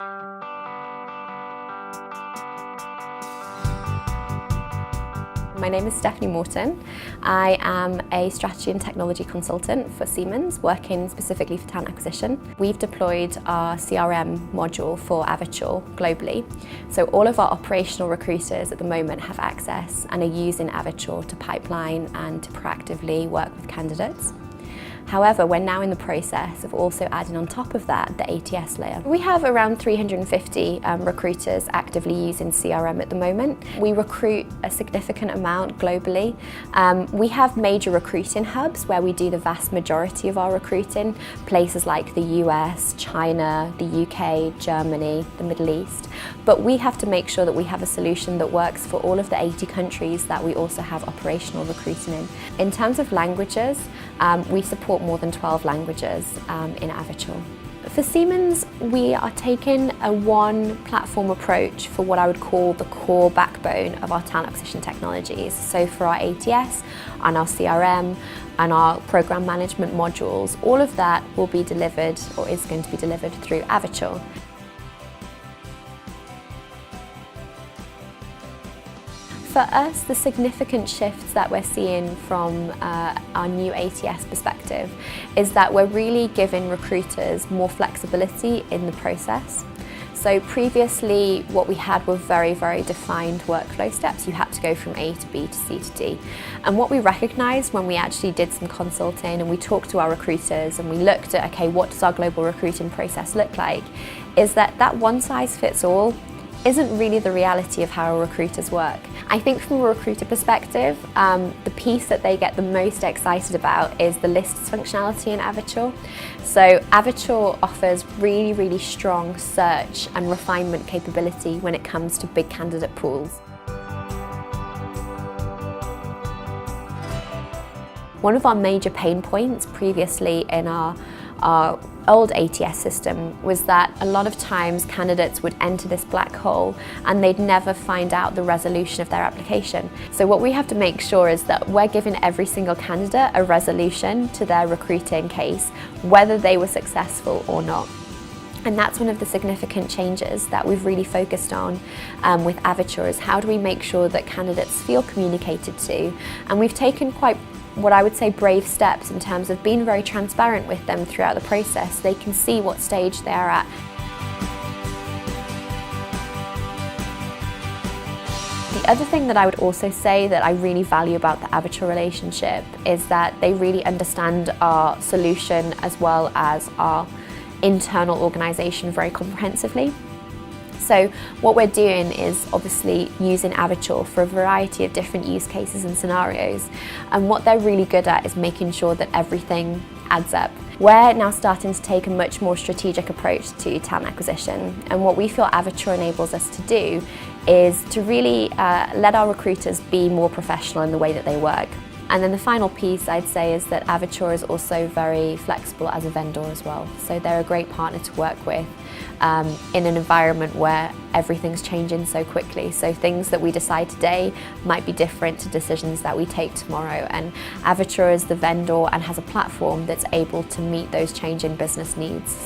My name is Stephanie Morton. I am a strategy and technology consultant for Siemens, working specifically for talent acquisition. We've deployed our CRM module for Avature globally. So all of our operational recruiters at the moment have access and are using Avature to pipeline and to proactively work with candidates. However, we're now in the process of also adding on top of that the ATS layer. We have around 350 recruiters actively using CRM at the moment. We recruit a significant amount globally. We have major recruiting hubs where we do the vast majority of our recruiting, places like the US, China, the UK, Germany, the Middle East. But we have to make sure that we have a solution that works for all of the 80 countries that we also have operational recruiting in. In terms of languages, we support more than 12 languages in Avature. For Siemens, we are taking a one platform approach for what I would call the core backbone of our talent acquisition technologies. So for our ATS and our CRM and our program management modules, all of that will be delivered or is going to be delivered through Avature. For us, the significant shifts that we're seeing from our new ATS perspective is that we're really giving recruiters more flexibility in the process. So previously, what we had were very, very defined workflow steps. You had to go from A to B to C to D. And what we recognized when we actually did some consulting and we talked to our recruiters and we looked at, okay, what does our global recruiting process look like, is that that one size fits all isn't really the reality of how our recruiters work. I think from a recruiter perspective, the piece that they get the most excited about is the lists functionality in Avature. So Avature offers really, really strong search and refinement capability when it comes to big candidate pools. One of our major pain points previously in our old ATS system was that a lot of times candidates would enter this black hole and they'd never find out the resolution of their application. So what we have to make sure is that we're giving every single candidate a resolution to their recruiting case, whether they were successful or not. And that's one of the significant changes that we've really focused on with Avature, is how do we make sure that candidates feel communicated to. And we've taken quite what I would say brave steps in terms of being very transparent with them throughout the process. They can see what stage they are at. The other thing that I would also say that I really value about the Avature relationship is that they really understand our solution as well as our internal organisation very comprehensively. So what we're doing is obviously using Avature for a variety of different use cases and scenarios. And what they're really good at is making sure that everything adds up. We're now starting to take a much more strategic approach to talent acquisition. And what we feel Avature enables us to do is to really let our recruiters be more professional in the way that they work. And then the final piece I'd say is that Avature is also very flexible as a vendor as well. So they're a great partner to work with in an environment where everything's changing so quickly. So things that we decide today might be different to decisions that we take tomorrow. And Avature is the vendor and has a platform that's able to meet those changing business needs.